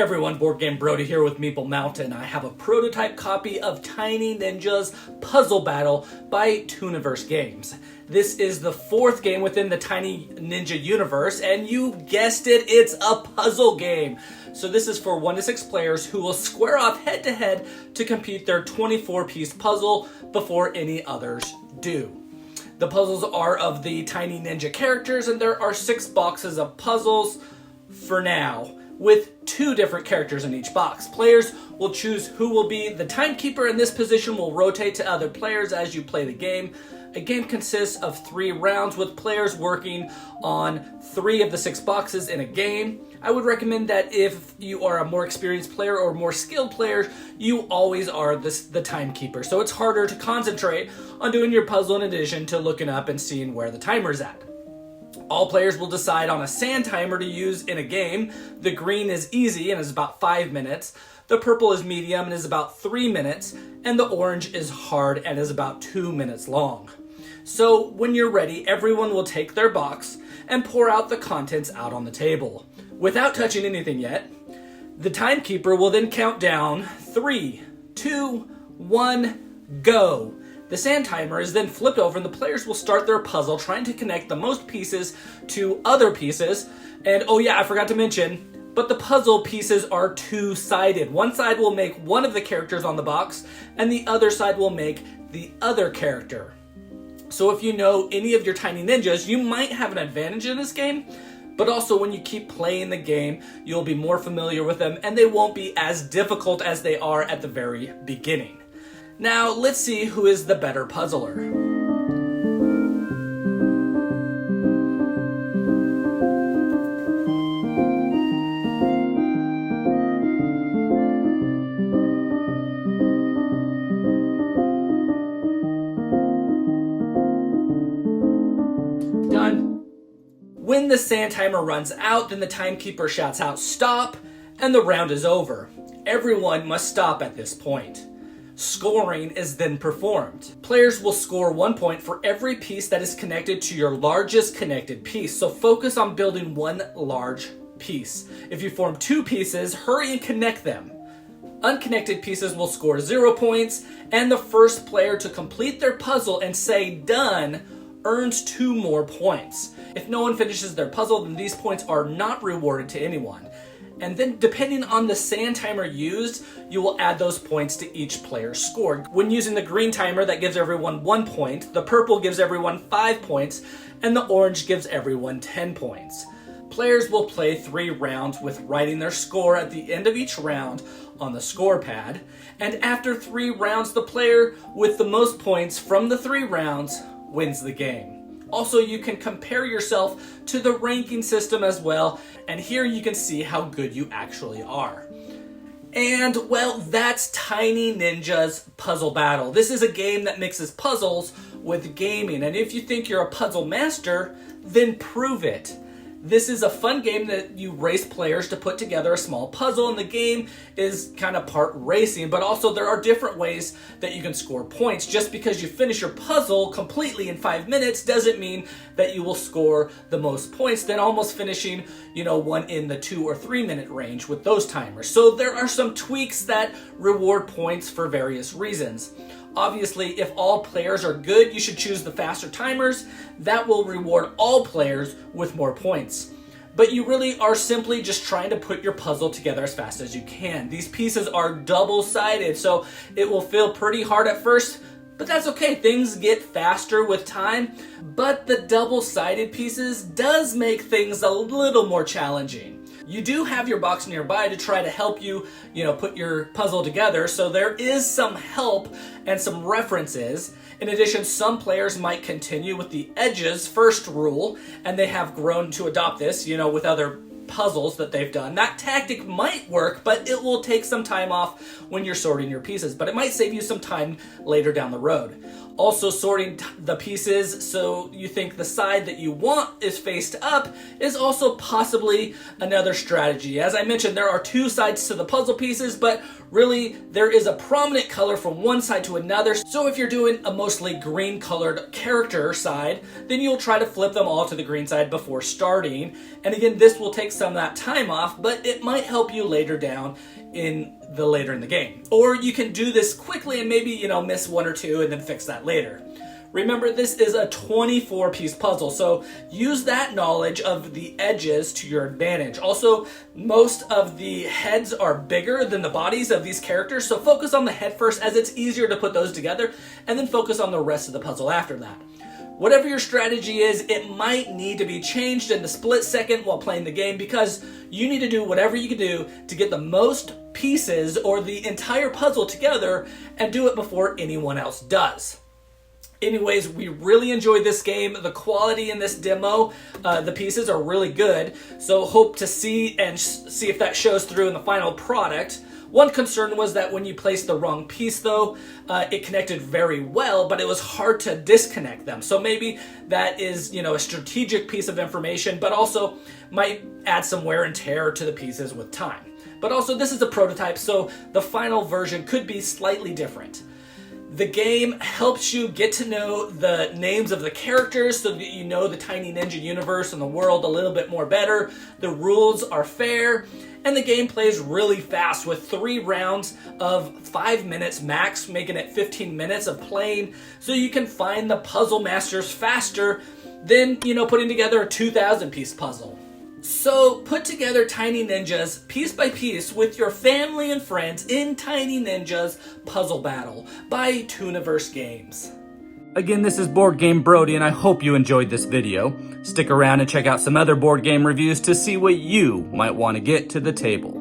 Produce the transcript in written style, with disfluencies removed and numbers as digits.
everyone, Boardgame Brody here with Meeple Mountain. I have a prototype copy of Tiny Ninja's Puzzle Battle by Tooniverse Games. This is the fourth game within the Tiny Ninja universe, and you guessed it, it's a puzzle game. So this is for 1 to 6 players who will square off head to head to complete their 24-piece puzzle before any others do. The puzzles are of the Tiny Ninja characters, and there are 6 boxes of puzzles for now, with 2 different characters in each box. Players will choose who will be the timekeeper, and this position will rotate to other players as you play the game. A game consists of 3 rounds with players working on 3 of the 6 boxes in a game. I would recommend that if you are a more experienced player or more skilled player, you always are the timekeeper. So it's harder to concentrate on doing your puzzle in addition to looking up and seeing where the timer's at. All players will decide on a sand timer to use in a game. The green is easy and is about 5 minutes. The purple is medium and is about 3 minutes. And the orange is hard and is about 2 minutes long. So when you're ready, everyone will take their box and pour out the contents out on the table. Without touching anything yet, the timekeeper will then count down 3, 2, 1, go. The sand timer is then flipped over and the players will start their puzzle trying to connect the most pieces to other pieces. And oh yeah, I forgot to mention, but the puzzle pieces are 2-sided. One side will make one of the characters on the box and the other side will make the other character. So if you know any of your Tiny Ninjas, you might have an advantage in this game, but also when you keep playing the game, you'll be more familiar with them and they won't be as difficult as they are at the very beginning. Now, let's see who is the better puzzler. Done. When the sand timer runs out, then the timekeeper shouts out, "Stop," and the round is over. Everyone must stop at this point. Scoring is then performed. Players will score 1 point for every piece that is connected to your largest connected piece, so focus on building one large piece. If you form 2 pieces, hurry and connect them. Unconnected pieces will score 0 points, and the first player to complete their puzzle and say done earns 2 more points. If no one finishes their puzzle, then these points are not rewarded to anyone. And then depending on the sand timer used, you will add those points to each player's score. When using the green timer, that gives everyone 1 point, the purple gives everyone 5 points, and the orange gives everyone 10 points. Players will play 3 rounds with writing their score at the end of each round on the score pad, and after 3 rounds, the player with the most points from the 3 rounds wins the game. Also, you can compare yourself to the ranking system as well, and here you can see how good you actually are. And, well, that's Tiny Ninja's Puzzle Battle. This is a game that mixes puzzles with gaming, and if you think you're a puzzle master, then prove it. This is a fun game that you race players to put together a small puzzle, and the game is kind of part racing, but also there are different ways that you can score points. Just because you finish your puzzle completely in 5 minutes doesn't mean that you will score the most points, then almost finishing, one in the 2 or 3 minute range with those timers. So there are some tweaks that reward points for various reasons. Obviously, if all players are good, you should choose the faster timers. That will reward all players with more points. But you really are simply just trying to put your puzzle together as fast as you can. These pieces are double-sided, so it will feel pretty hard at first, but that's okay. Things get faster with time, but the double-sided pieces does make things a little more challenging. You do have your box nearby to try to help you, put your puzzle together, so there is some help and some references. In addition, some players might continue with the edges first rule, and they have grown to adopt this, with other puzzles that they've done. That tactic might work, but it will take some time off when you're sorting your pieces, but it might save you some time later down the road. Also, sorting the pieces so you think the side that you want is faced up is also possibly another strategy. As I mentioned, there are two sides to the puzzle pieces, but really there is a prominent color from one side to another. So if you're doing a mostly green colored character side, then you'll try to flip them all to the green side before starting. And again, this will take some of that time off, but it might help you later in the game. Or you can do this quickly and maybe, miss one or two and then fix that later. Remember, this is a 24-piece puzzle, so use that knowledge of the edges to your advantage. Also, most of the heads are bigger than the bodies of these characters, so focus on the head first, as it's easier to put those together, and then focus on the rest of the puzzle after that. Whatever your strategy is, it might need to be changed in the split second while playing the game, because you need to do whatever you can do to get the most pieces or the entire puzzle together and do it before anyone else does. Anyways, we really enjoyed this game. The quality in this demo, the pieces are really good, so hope to see if that shows through in the final product. One concern was that when you placed the wrong piece, though, it connected very well, but it was hard to disconnect them. So maybe that is, a strategic piece of information, but also might add some wear and tear to the pieces with time. But also, this is a prototype, so the final version could be slightly different. The game helps you get to know the names of the characters so that you know the Tiny Ninja universe and the world a little bit more better. The rules are fair, and the game plays really fast with 3 rounds of 5 minutes max, making it 15 minutes of playing, so you can find the puzzle masters faster than, putting together a 2,000-piece puzzle. So put together Tiny Ninjas piece by piece with your family and friends in Tiny Ninjas Puzzle Battle by Tooniverse Games. Again, this is Board Game Brody, and I hope you enjoyed this video. Stick around and check out some other board game reviews to see what you might want to get to the table.